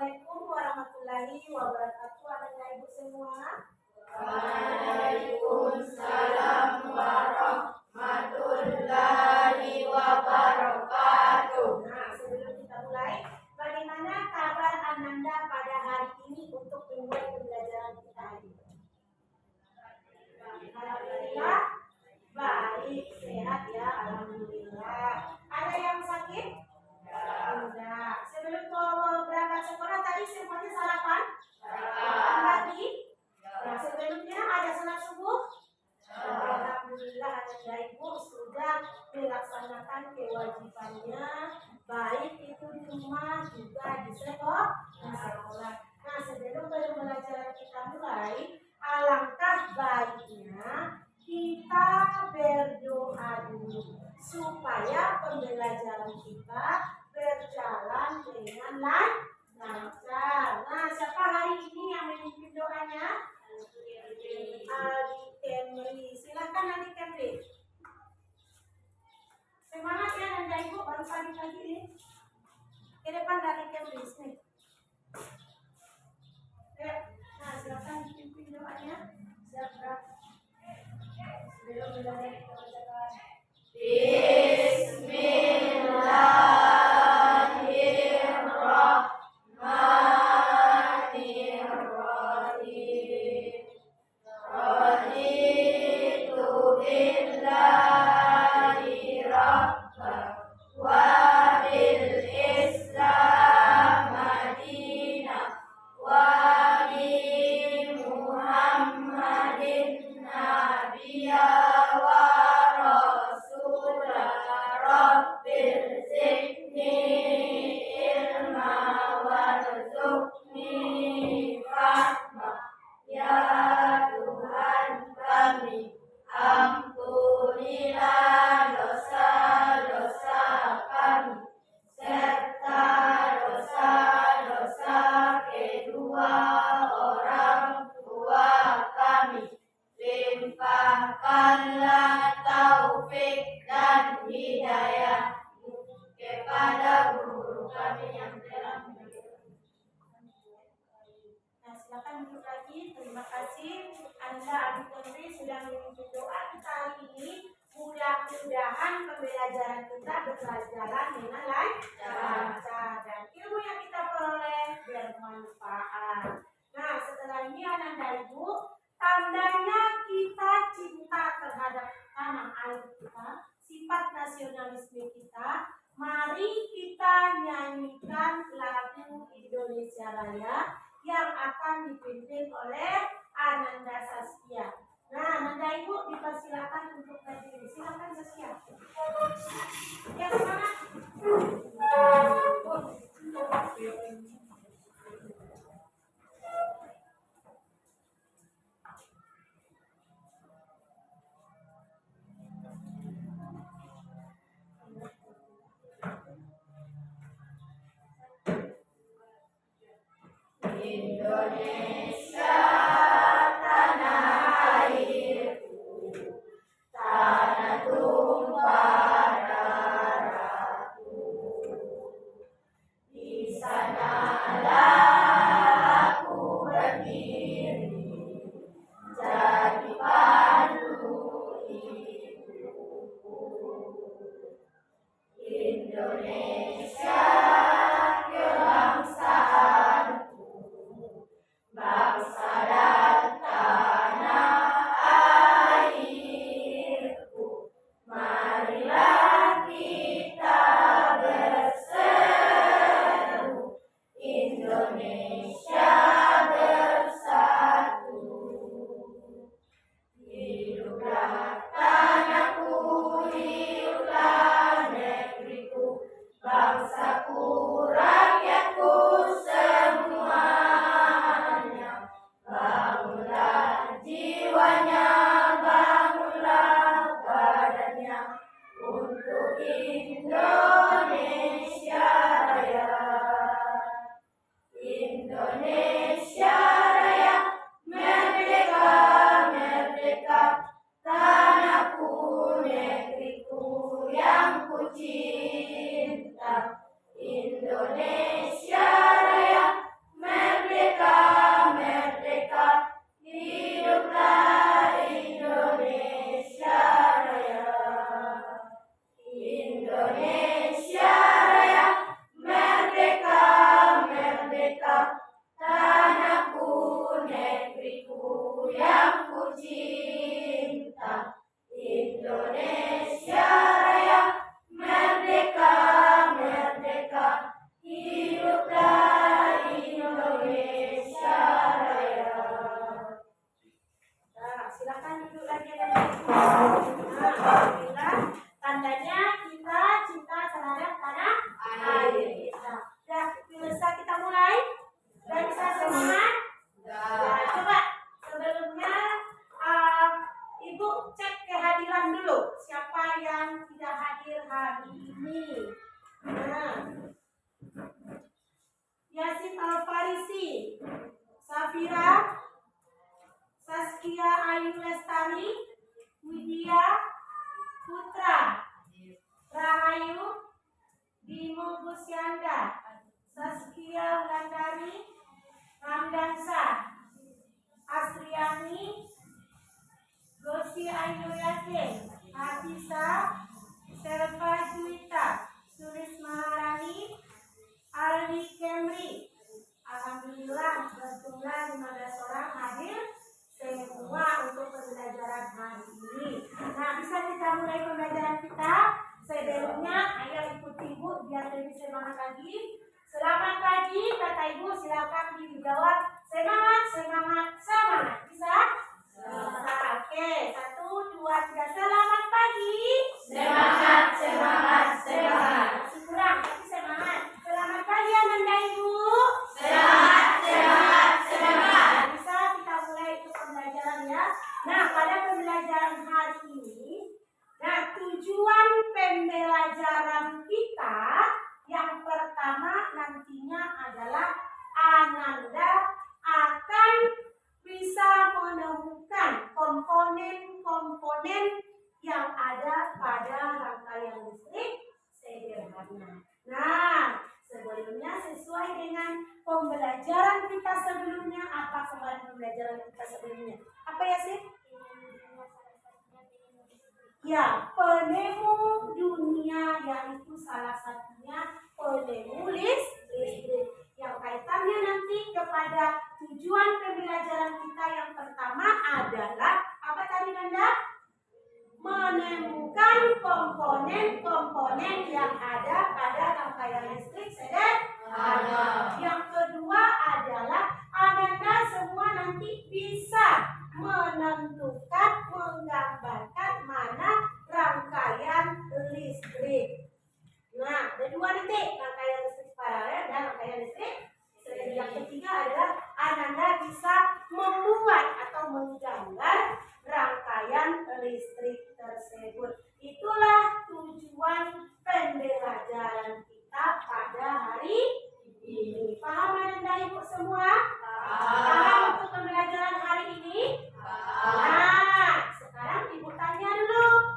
Assalamualaikum warahmatullahi wabarakatuh. Anak ibu semua. Waalaikumsalam warahmatullahi wabarakatuh. Nah, sebelum kita mulai, bagaimana kabar Ananda pada hari ini untuk memulai pembelajaran kita hari ini? Alhamdulillah, baik, sehat ya, alhamdulillah. Ada yang sakit? Enggak. Sebelum berangkat sekolah tadi semuanya sarapan? Tadi? Nah, sebelumnya ada salat subuh? Alhamdulillah, anak ibu sudah melaksanakan kewajibannya, baik itu di rumah juga di sekolah. Nah, sebelum pembelajaran kita mulai, alangkah baiknya kita berdoa dulu supaya pembelajaran kita berjalan dengan lancar. Nah, siapa hari ini yang memimpin doanya? Aldi Kemri. Silakan Aldi Kemri. Semangat ya Nanda Ibu, baru pagi-pagi ini. Ke depan dari Kemri sini. Ya. Nah, silakan pimpin doanya. Siap. Sebelum kita bacakan. Bismillahirrahmanirrahim. Raditu billahi rabban wa bil Islam madinah wa bi Muhammadin nabiyya wa rasulah. Rabbil zidni ilma warzuqni fahma. Ya Tuhan kami, ampunilah dosa-dosa kami serta dosa-dosa kedua orang tua kami. Limpahkanlah taufik dan hidayah kepada guru kami yang telah mengajarkan. Nah, silakan duduk lagi. Terima kasih Anda Adik Kemri sudah memimpin doa kita hari ini. Mudah-mudahan pembelajaran kita berjalan dengan lancar dan ilmu yang kita peroleh bermanfaat. Nah, setelah ini Ananda Ibu, tandanya kita cinta terhadap tanah air kita, sifat nasionalisme kita. Mari kita nyanyikan lagu Indonesia Raya yang akan dipimpin oleh Ananda Saskia. Nah, Ananda Ibu dipersilakan untuk berdiri. Silakan Saskia. Ya, semangat. Indonesia tanah airku, tanah tumpah darahku. Di sanalah aku berdiri, jadi pandu hidupku. Indonesia kebangsaanku, bangsa dan tanah airku. Marilah kita berseru, Indonesia bersatu. Hiduplah tanahku, hiduplah negeriku, bangsaku, rakyatku semuanya. Bangunlah jiwanya, bangunlah badannya untuk Indonesia Raya. Indonesia Raya, merdeka, merdeka, tanahku, negeriku yang ku cinta. Indonesia Raya, pagi ini. Nah, Yasin Alfarisi, Safira, Saskia Ayu Lestari, Widya Putra, Rahayu, Bimo Gusyanda, Saskia Wulandari, Ramdansa, Asriani, Gosi Ayu Yakin, Hadisa, Serpa Juwita, Suris Maharani, Aldi Kemri. Alhamdulillah berjumlah 15 orang hadir semua untuk pembelajaran hari ini. Nah, bisa kita mulai pembelajaran kita. Sebelumnya, ayo ikuti Ibu biar lebih semangat lagi. Selamat pagi, kata Ibu. Silakan dijawab. Semangat, semangat, semangat. Bisa? Bisa. Oke, 1, 2, 3. Selamat pagi. Semangat, semangat, semangat. Masih kurang, tapi semangat. Selamat pagi, Ananda Ibu. Semangat, semangat, semangat. Bisa kita mulai itu pembelajaran ya. Nah, pada pembelajaran hari ini, nah tujuan pembelajaran kita yang pertama nantinya adalah Ananda akan bisa menemukan komponen-komponen yang ada pada rangkaian listrik sederhana. Nah, sebelumnya sesuai dengan pembelajaran kita sebelumnya, apa kemarin pembelajaran kita sebelumnya? Apa ya sih? Ya, penemu dunia, yaitu salah satunya penemu listrik. Yang kaitannya nanti kepada tujuan pembelajaran kita yang pertama adalah apa tadi Nanda? Menemukan komponen-komponen yang ada pada rangkaian listrik sederhana. Yang kedua adalah Ananda semua nanti bisa menentukan, menggambarkan mana rangkaian listrik. Nah, ada 2 titik, rangkaian listrik paralel dan rangkaian listrik sederhana. Yang ketiga adalah Ananda bisa membuat atau menggambar rangkaian listrik tersebut. Itulah tujuan pembelajaran kita pada hari ini. Paham Ananda Ibu semua? Paham untuk pembelajaran hari ini? Nah, sekarang Ibu tanya dulu.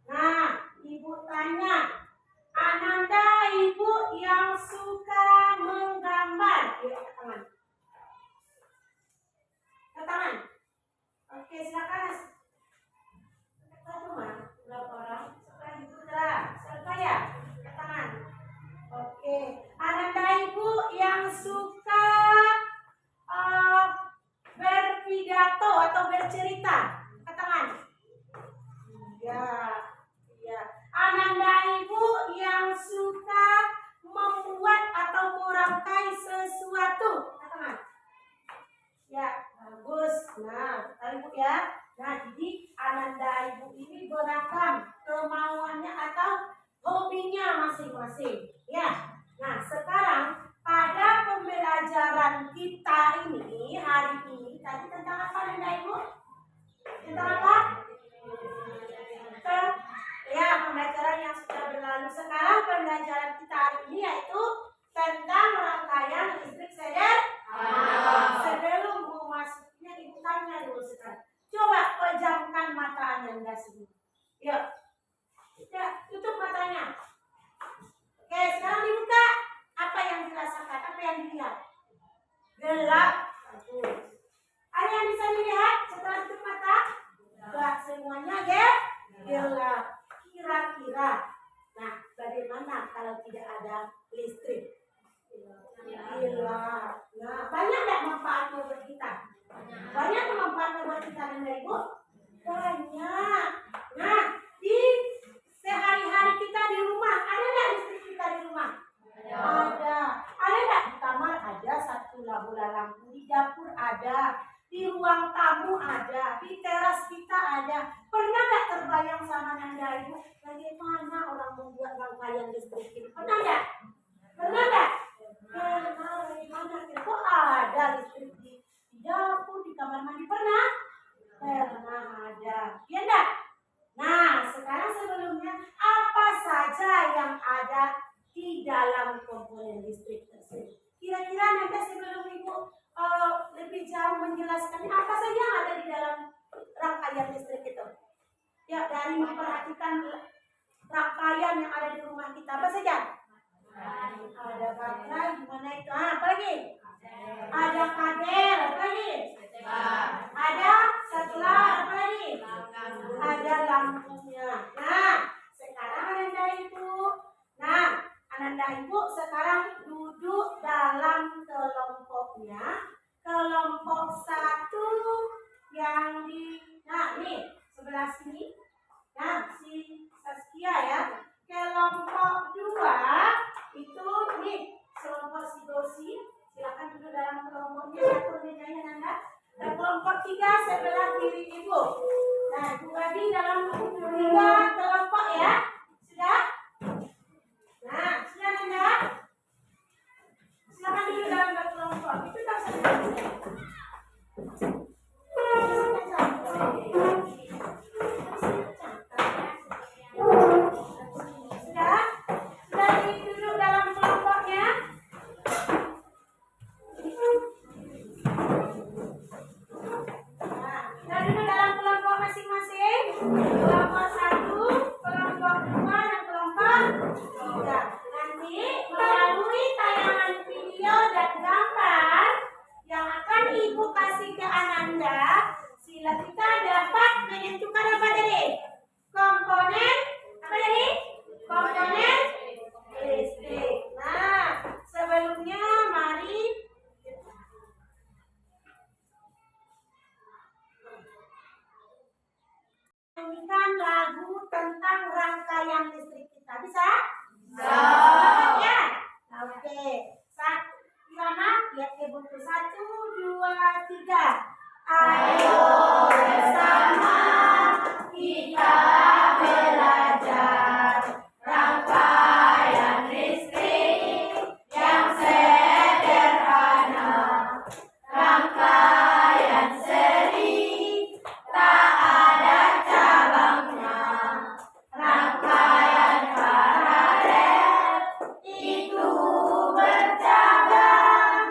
Nah, Ibu tanya, Ananda Ibu yang suka menggambar, yuk ke tangan. Ke tangan. Oke, silakan. Satu mah, berapa orang? Sekarang Ibu selesai ya? Ke tangan. Oke, Ananda Ibu yang suka berpidato atau bercerita, ke tangan. Ya, ya. Ananda Ibu yang suka membuat atau merangkai sesuatu, ke tangan. Ya, bagus. Nah, Ibu ya. Nah, jadi Ananda Ibu ini beragam kemauannya atau hobinya masing-masing. Ya. Nah, sekarang pada pembelajaran kita ini hari ini tadi tentang apa Ananda Ibu? Tentang apa? Ya, pembelajaran yang sudah berlalu. Sekarang pembelajaran kita hari ini yaitu tentang rangkaian listrik sederhana. Sebelum masuknya Ibu tanya dulu sekarang. Coba pejamkan mata Ananda semua. Yuk. Ya, tutup matanya. Oke, sekarang dibuka. Apa yang dirasakan? Apa yang dilihat? Gelap. Bagus. Ada yang bisa dilihat setelah tutup mata? Enggak, semuanya gelap. Kira-kira. Nah, bagaimana kalau tidak ada listrik? Gelap. Nah, banyak nggak manfaatnya buat kita? Banyak manfaatnya buat kita dan Ibu? Banyak. Nah, di sehari-hari kita di rumah, ada nggak listrik kita di rumah? Ada. Ada nggak di kamar? Ada satu lampu. Di dapur ada. Di ruang tamu ada. Di teras kita ada. Pernah nggak terbayang sama Nanda Ibu? Bagaimana orang membuat rangkaian listrik ini? Pernah nggak? Pernah nggak? Bagaimana? Kok ada listrik di dapur, di kamar mandi? Pernah? Pernah ada. Iya enggak? Nah, sekarang sekarang sebelumnya apa saja yang ada di dalam komponen listrik tersebut? Kira-kira nanti sebelum Ibu lebih jauh menjelaskan apa saja yang ada di dalam rangkaian listrik itu? Ya, dari memperhatikan rangkaian yang ada di rumah kita, apa saja? Ada baterai, gimana itu? Apa lagi? Ada kabel, apa lagi? Ada saklar, apa lagi? Ada lampunya. Nah, sekarang Ananda Ibu. Nah, Ananda Ibu sekarang duduk dalam kelompoknya. Kelompok 1 yang di, nah ini sebelah sini. Nah, si Saskia ya. Kelompok 2 itu nih, kelompok si Dosi. Silakan duduk dalam kelompoknya, atur bedanya Nanda. Dan kelompok 3 sebelah kiri Ibu. Nah, Ibu Adi dalam 3 kelompok ya. Sudah? Nah, sudah Nanda? Silakan duduk dalam kelompok. Itu tak usah. Nyanyikan lagu tentang rangkaian listrik kita. Bisa? Bisa. Ya? Oke. Gimana? Lihat ke buku 1, 2, 3. Ayo bersama kita belajar rangkaian listrik yang sederhana. Rangkaian seri tak ada cabangnya. Rangkaian paralel itu bercabang.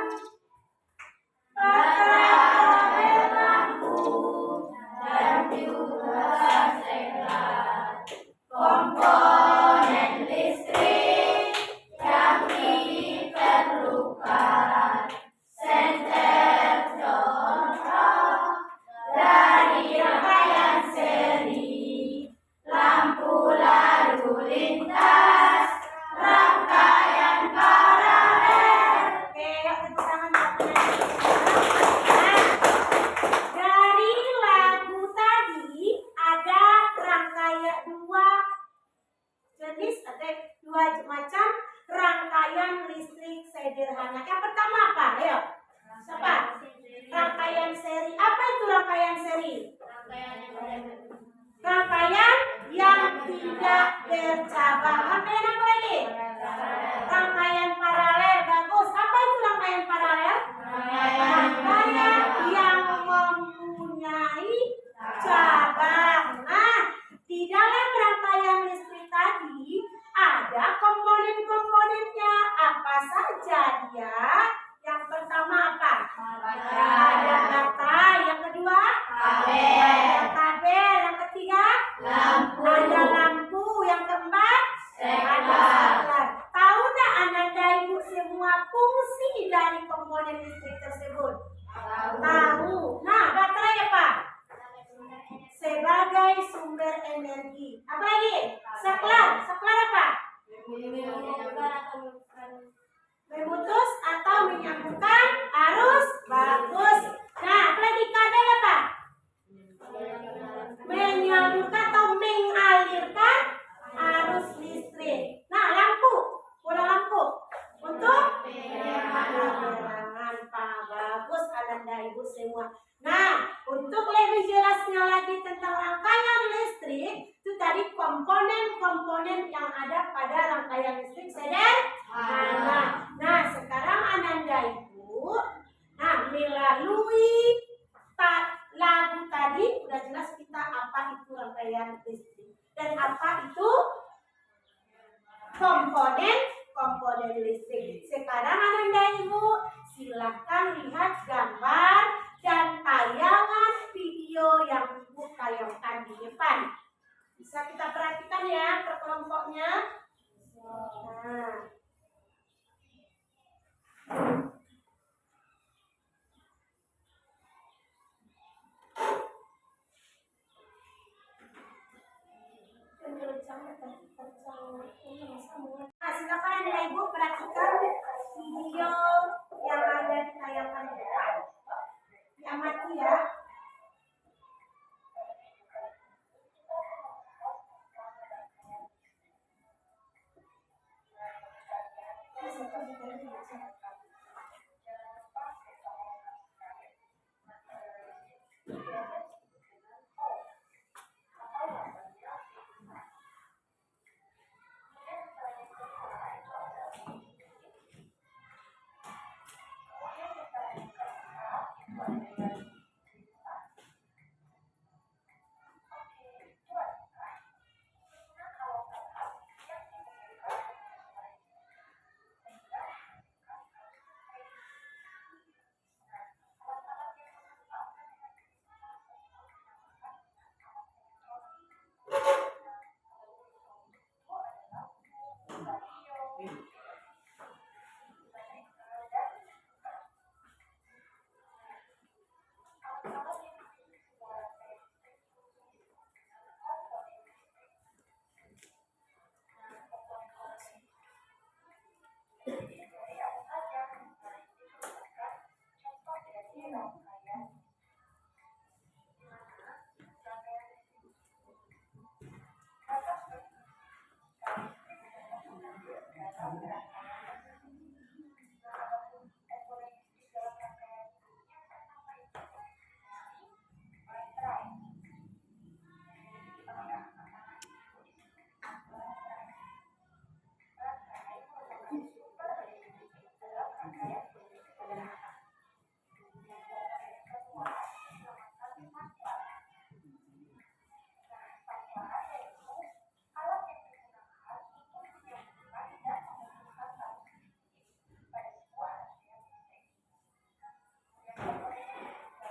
Baterai, lampu, dan juga segel. Komponen listrik yang diperlukan. Senter contoh dari rangkaian seri. Lampu lalu lintas, rangkaian paralel. Oke, yuk tepuk tangan buat penyanyi. Nah, dari lagu tadi ada rangkaian 2 jenis atau 2 macam rangkaian listrik sederhana. Yang pertama apa? Ayo, siapa? Rangkaian seri. Apa itu rangkaian seri? Rangkaian yang tidak bercabang. Rangkaian apa lagi? Rangkaian paralel. Bagus. Apa itu rangkaian paralel? Rangkaian yang mempunyai cabang. Nah, di dalam rangkaian listrik tadi ada komponen-komponennya. Apa saja dia? Yang pertama apa? Ada baterai. Yang kedua? Ada kabel. Yang ketiga? Lampu. Ada lampu. Yang keempat? Ada saklar. Tahu tak Ananda Ibu semua fungsi dari komponen listrik tersebut? Tahu. Nah, baterai apa? Sebagai sumber energi. Apa lagi? Saklar. Saklar apa? Memutus atau menyambungkan arus. Bagus. Nah, apalagi kabel apa? Menyambungkan atau mengalirkan arus listrik. Nah, lampu. Bola lampu. Untuk penerangan. Bagus Ananda Ibu semua. Nah, untuk lebih jelasnya lagi tentang rangkaian listrik, itu tadi komponen-komponen yang ada pada rangkaian listrik sederhana. Nah, sekarang Ananda Ibu, melalui lagu tadi udah jelas kita apa itu rangkaian listrik dan apa komponen listrik. Sekarang Ananda Ibu, silahkan lihat gambar dan tayangan video yang Ibu tayangkan di depan. Bisa kita perhatikan ya per kelompoknya. Nah. Nah, silakan Anda Ibu perhatikan video yang ada di tayangan di depan. Diamati ya.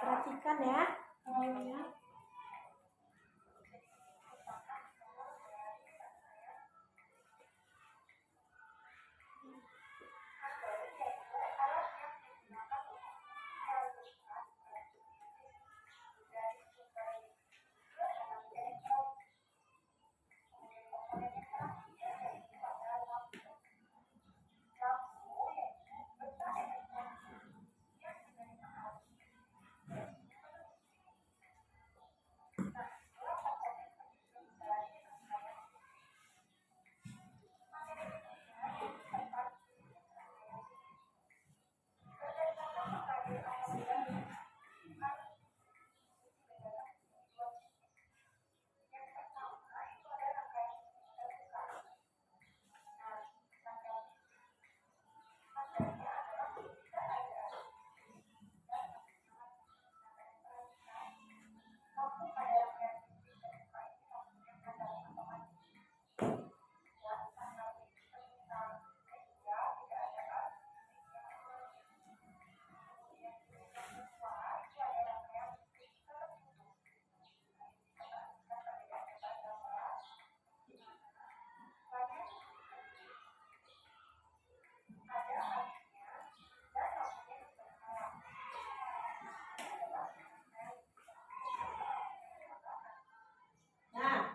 Perhatikan ya.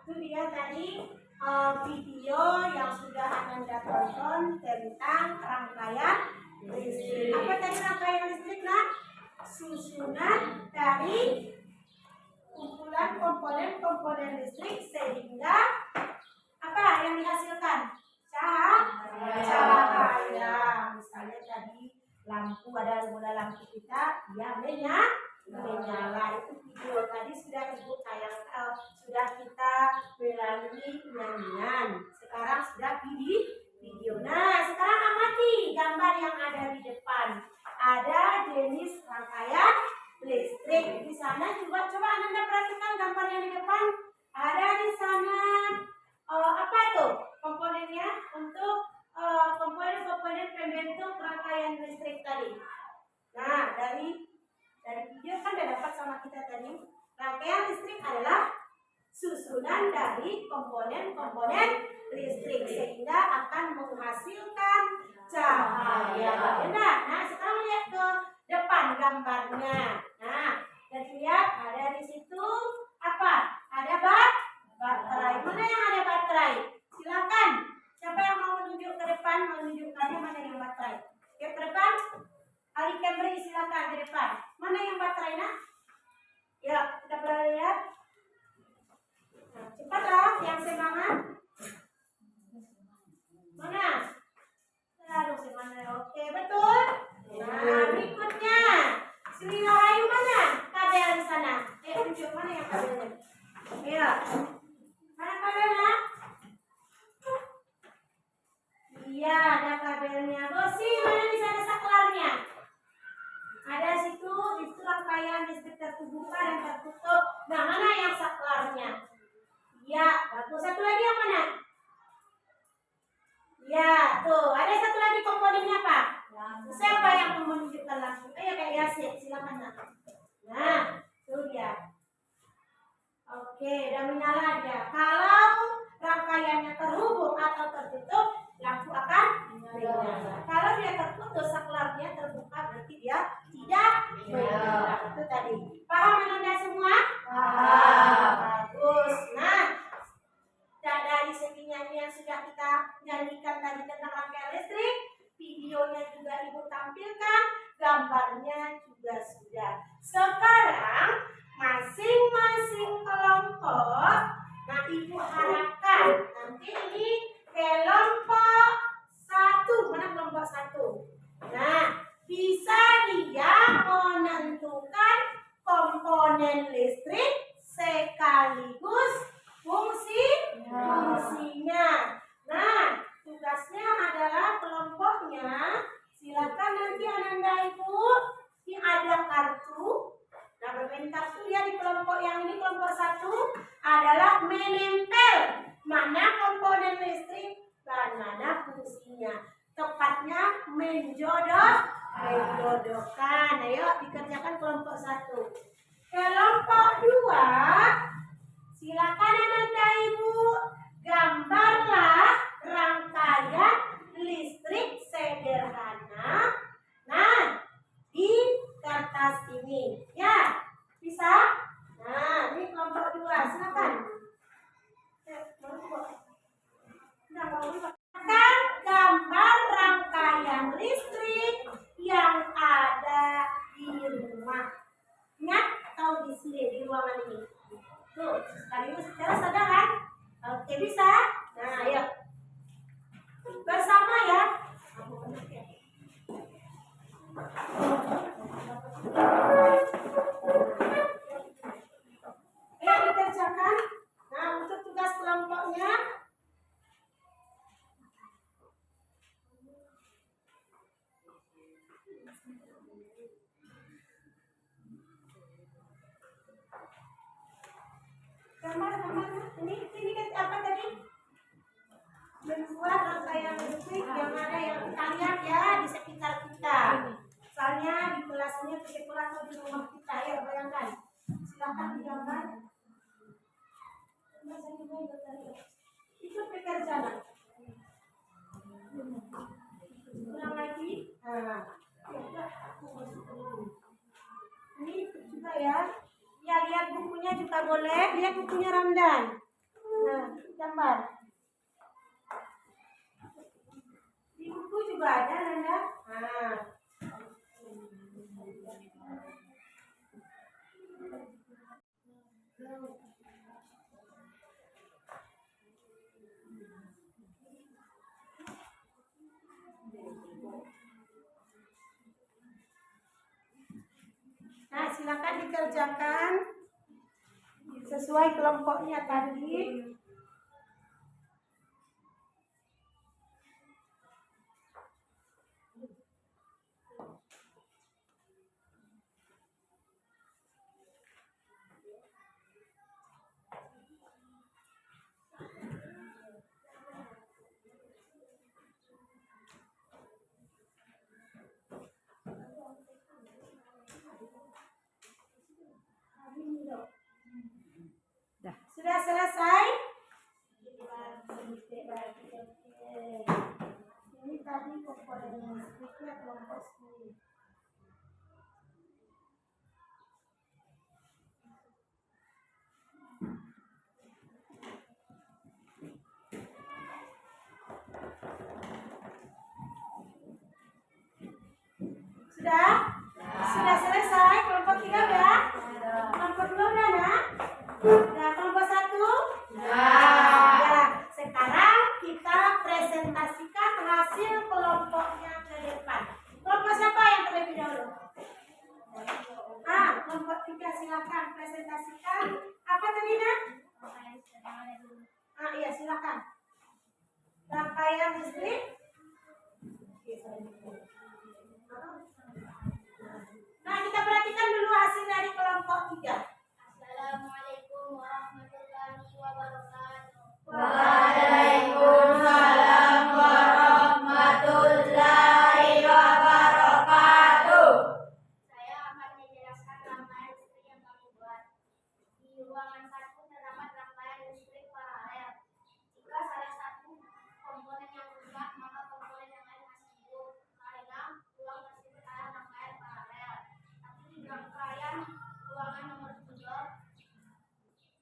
Itu dia tadi video yang sudah Ananda tonton tentang rangkaian listrik. Apa tadi rangkaian listrik, Nak? Susunan dari kumpulan komponen listrik sehingga apa yang dihasilkan? Cahaya. Misalnya tadi lampu, ada bola lampu kita, dia menyala. Itu video tadi sudah Ibu tayangkan, sudah kita melalui nyanyian. Sekarang sudah video. Nah, sekarang amati gambar yang ada di depan. Ada jenis rangkaian listrik. Di sana coba Anda perhatikan gambar yang di depan. Ada di sana apa tuh komponennya untuk bentuk rangkaian listrik tadi. Nah, dari video kan udah dapat sama kita tadi. Rangkaian listrik adalah susunan dari komponen-komponen listrik sehingga akan menghasilkan cahaya. Benar. Nah, sekarang lihat ke depan gambarnya. Nah, dan lihat ada di situ apa? Ada baterai. Mana yang ada baterai? Silakan. Siapa yang mau menunjuk ke depan, menunjukkannya mana yang baterai? Oke, ke depan. Ali Camry, silakan ke depan. Mana yang baterai, nak? Ya, kita boleh lihat. Nah, cepatlah, yang semangat. Mana? Aduh, semangat. Oke, betul. Nah, berikutnya. Sri Rahayu mana? Kabel di sana. Tunjuk mana yang kabelnya? Ya. Mana kabelnya? Iya, ada kabelnya. Gosi, mana di sana saklarnya? Ada situ, itu rangkaian listrik terbuka dan tertutup. Nah, mana yang saklarnya? Ya, bagus. Satu lagi yang mana? Ya, tuh. Ada satu lagi komponennya, Pak. Siapa yang mau menunjukkan langsung? Ayo, Kak Yasin, silakan. Nah, itu dia. Oke, udah menyala dia. Kalau rangkaiannya terhubung atau tertutup, lampu akan menyala. Kalau dia terputus, saklarnya terbuka, berarti dia tidak menyala. Itu tadi. Paham Anda semua? Paham. Bagus. Nah, dari segi nyanyian sudah kita nyanyikan tadi tentang rangkaian listrik, videonya juga Ibu tampilkan, gambarnya juga sudah. Sekarang masing-masing kelompok, nah Ibu harapkan nanti ini kelompok 1, mana kelompok 1? Nah, bisa dia menentukan komponen listrik sekaligus fungsinya. Nah, tugasnya adalah kelompoknya. Silakan nanti Ananda Ibu, ini ada kartu. Nah, bermain kartu ya di kelompok yang ini, kelompok 1 adalah menempel mana komponen listrik dan mana fungsinya. Tepatnya menjodohkan. Ayo dikerjakan kelompok 1. Kelompok 2, silakan Ananda Ibu, gambarlah rangkaian listrik sederhana. Nah, di kertas ini. Ya, bisa? Nah, ini kelompok 2, silakan. Gambar rangkaian listrik yang ada di rumah. Ingat atau di sini, di ruangan ini. Tuh, sekaligus secara sadar kan? Oke, bisa? Nah, ayo. Bersama ya. Ayo dikerjakan. Nah, untuk tugas kelompoknya. Gambar ini kan apa tadi? Membuat rangkaian listrik yang ada yang kita lihat ya di sekitar kita. Misalnya di kelasnya di sekolah atau di rumah kita, ya bayangkan. Silakan digambar. Itu pekerjaan. Ulang lagi. Nah, ini juga ya. Ya, lihat bukunya juga boleh. Lihat bukunya Ramdan. Nah, gambar. Di buku juga ada, Nanda. Nah. Nah, silakan dikerjakan sesuai kelompoknya tadi. selesai? Ini tadi komponen listriknya kelompok 10. Sudah? Sudah selesai kelompok 3 ya? Kelompok 2 udah ya? Nah, kelompok 1? Ya, sekarang kita presentasikan hasil kelompoknya ke depan. Kelompok siapa yang terlebih dahulu? Kelompok 3 silakan presentasikan. Apa tadi Nak? Iya silakan. Rangkaian listrik. Nah, kita perhatikan dulu hasil dari kelompok 3. Assalamualaikum warahmatullahi wabarakatuh. Waalaikumsalam warahmatullahi wabarakatuh. Saya akan menjelaskan rangkaian listrik yang kami buat. Di ruangan 1 terdapat rangkaian listrik paralel. Jika salah satu komponen yang rusak, maka komponen yang lain masih hidup karena ruang tersebut adalah rangkaian paralel. Tapi di rangkaian ruangan nomor 3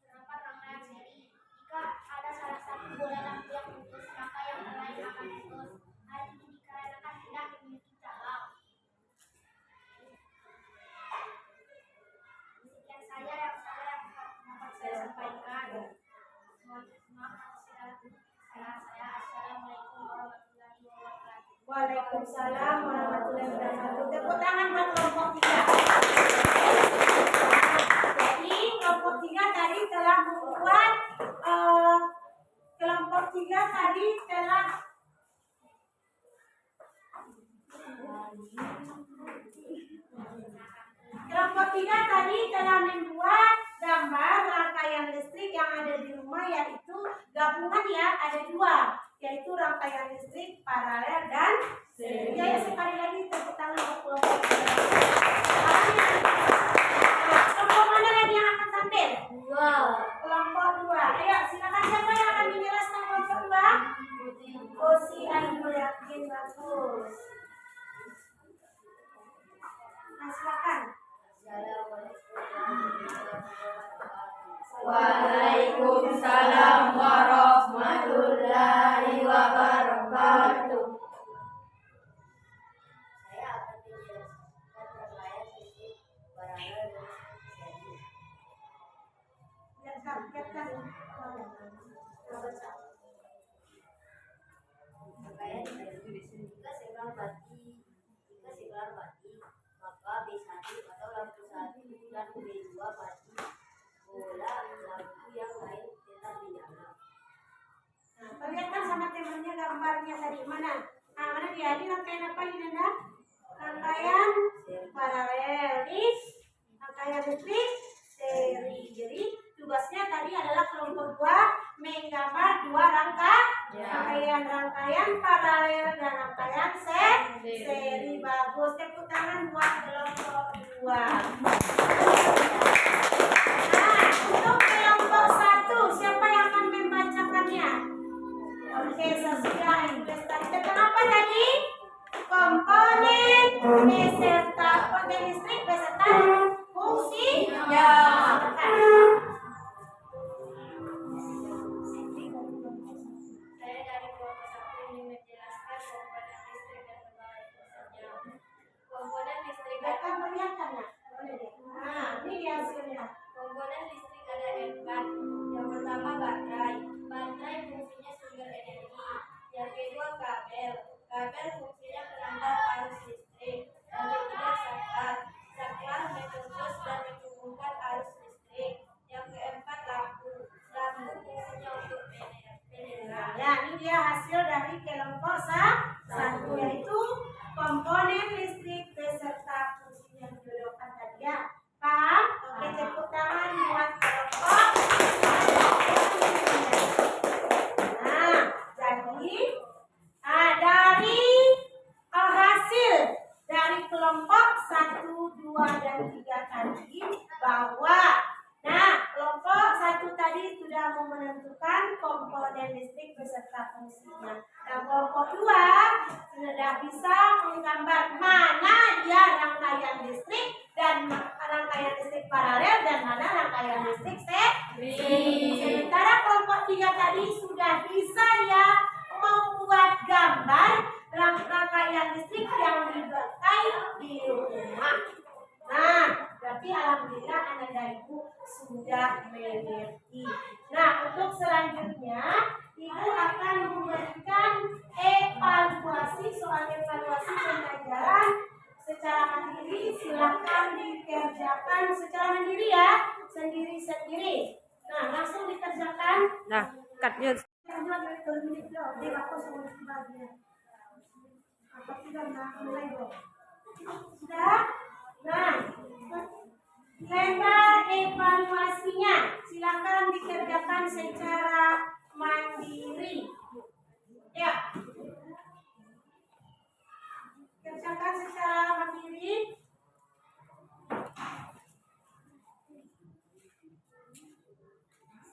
terdapat rangkaian seri. Jika ada salah satu bola lampu yang putus, maka yang lain akan putus. Hal ini dikarenakan tidak memiliki cabang. Sekian saja yang dapat saya sampaikan. Saya Assalamualaikum warahmatullahi wabarakatuh. Waalaikumsalam warahmatullahi wabarakatuh. Tepuk tangan buat kelompok 3. Jadi kelompok 3 tadi telah membuat kelompok 3 tadi telah membuat gambar rangkaian listrik yang ada di rumah, yaitu gabungan ya, ada 2, yaitu rangkaian listrik paralel dan seri. Ya, sekali lagi tepuk tangan untuk kelompok 3. Kelompok mana lagi yang akan tampil? Kelompok 2. Ayo silakan, siapa yang akan menjelaskan kelompok 2? Kosi Ainul Yakin, bagus. Nah, silakan. Waalaikumsalam warahmatullahi wabarakatuh. Saya akan menjelaskan rangkaian listrik paralel dan seri. Lihatkan. Rangkaian listrik jika sinyal mati, maka B1 atau lampu 1 dan B2 mati. Bola lampu yang lain tetap dinyala. Nah, perlihatkan sama temannya gambarnya tadi. Mana dia? Ini rangkaian apa ini, Nanda? Rangkaian paralel. Ini rangkaian listrik seri. Jadi tugasnya tadi adalah kelompok 2 menggambar 2 rangkaian paralel dan rangkaian seri. Bagus. Tepuk tangan buat kelompok 2. Untuk kelompok 1, siapa yang akan membacakannya? Oke, sesuai Lestari. Tentang apa tadi? Komponen beserta komponen listrik beserta fungsi. Ya. Saya dari kelompok 1 ingin menjelaskan komponen listrik dan berbagai fungsinya. Komponen listrik Perlihatkan ya. Ini dia hasilnya. Komponen listrik ada 4. Yang pertama baterai. Baterai fungsinya sumber energi. Yang kedua kabel. Kabel fungsinya pengantar arus listrik. Yang ketiga saklar. Saklar menembus dan menghubungkan arus listrik. Yang keempat lampu. Lampu fungsinya untuk penerangan. Ya, ini dia hasil dari kelompok 1, yaitu komponen listrik beserta fungsi yang dijodohkan tadi ya. Paham? Oke, tepuk tangan buat kelompok. Nah, jadi dari kedua sudah bisa menggambar mana dia rangkaian listrik dan rangkaian listrik paralel dan mana rangkaian listrik seri. Sementara kelompok 3 tadi sudah bisa ya membuat gambar rangkaian listrik yang dipakai di rumah. Nah, berarti alhamdulillah anak dan ibu sudah mengerti. Nah, untuk selanjutnya ibu akan memberikan evaluasi, soal evaluasi pembelajaran secara mandiri. Silakan dikerjakan secara mandiri ya, sendiri-sendiri. Nah, langsung dikerjakan. Nah, cutnya Sudah? Nah, lembar evaluasinya silakan dikerjakan secara mandiri. Ya. Kerjakan secara mandiri.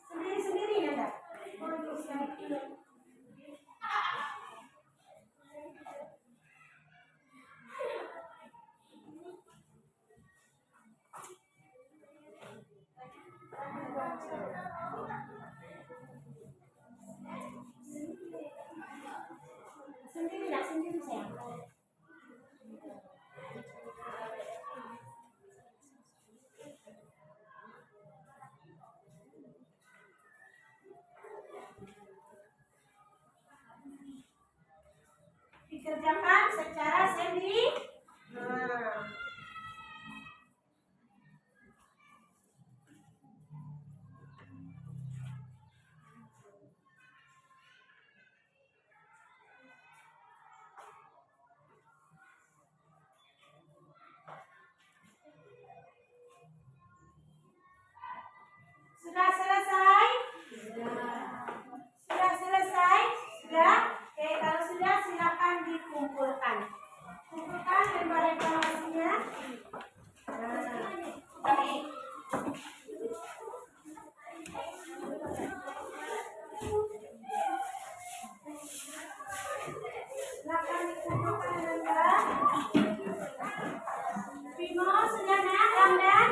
Sendiri-sendiri ya, enggak? Oh, bisa. Sendiri sayang. Dikerjakan secara sendiri. Nah. Sudah selesai? Sudah selesai? Sudah? Oke, kalau sudah silakan dikumpulkan. Kumpulkan lembar evaluasinya. Silakan dikumpulkan lembar. Bimo, sudah nak? Ramdan?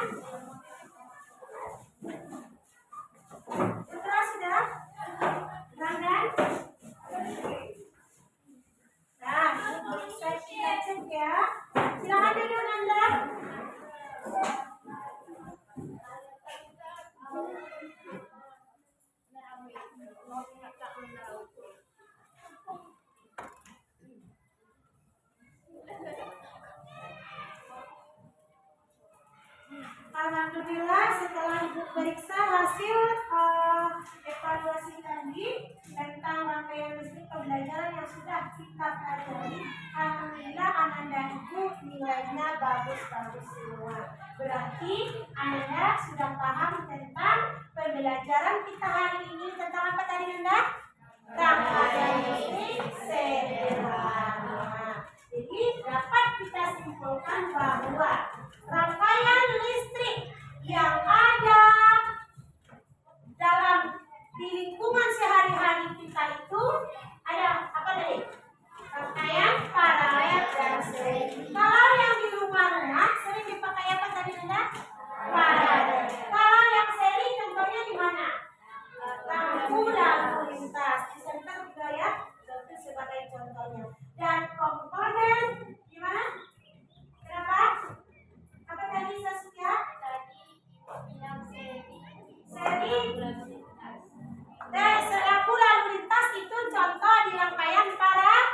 Putra sudah? Ramdan? Nah, kita cek ya. Silakan duduk Nanda. Alhamdulillah setelah ibu periksa hasil evaluasi tadi tentang rangkaian listrik pembelajaran yang sudah kita pelajari, alhamdulillah anak dan ibu nilainya bagus-bagus semua. Berarti Anda sudah paham tentang pembelajaran kita hari ini tentang apa tadi Anda? Rangkaian listrik sederhana. Jadi dapat kita simpulkan bahwa rangkaian listrik yang ada dalam di lingkungan sehari-hari kita itu ada apa tadi? Rangkaian paralel dan seri. Kalau yang di rumah-rumah sering dipakai apa tadi Anda? Paralel. Kalau yang seri contohnya di mana? Lampu lalu lintas. Di center juga ya, itu sebagai contohnya. Dan komponen gimana? Kenapa? Apa tadi Saskia? Yang Seri. Dan lampu lalu lintas itu contoh di rangkaian paralel.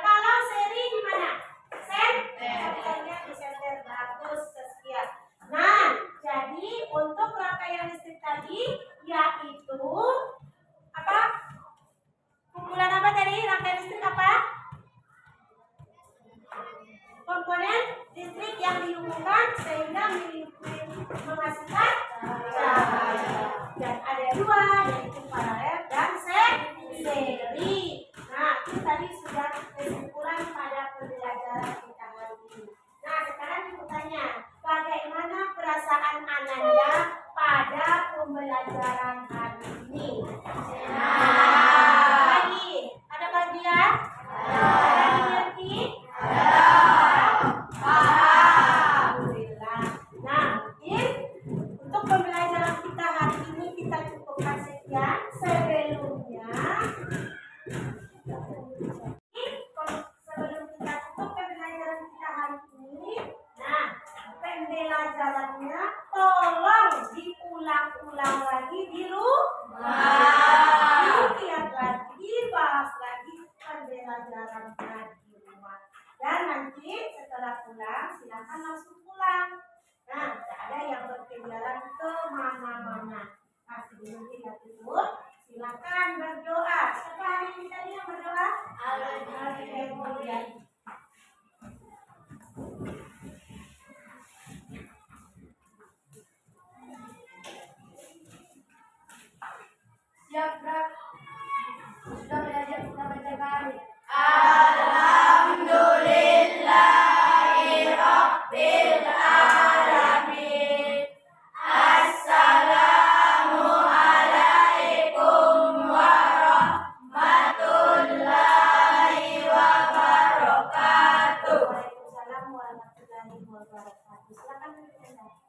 Kalau seri di mana? Contohnya di center. Bagus Saskia. Nah, jadi untuk rangkaian listrik tadi yaitu apa? Kumpulan apa tadi? Rangkaian listrik apa? pembelajarannya di rumah. Dan nanti setelah pulang silakan langsung pulang. Nah, tidak ada yang berkejaran ke mana-mana. Nah, sebelum kita tutup, silakan berdoa. Siapa hari ini tadi yang berdoa? Haleluya. Siap, Brak. Sudah belajar kita bacakan. Alhamdulillahirabbil alamin. Assalamualaikum warahmatullahi wabarakatuh. Waalaikumsalam warahmatullahi wabarakatuh. Silakan duduk.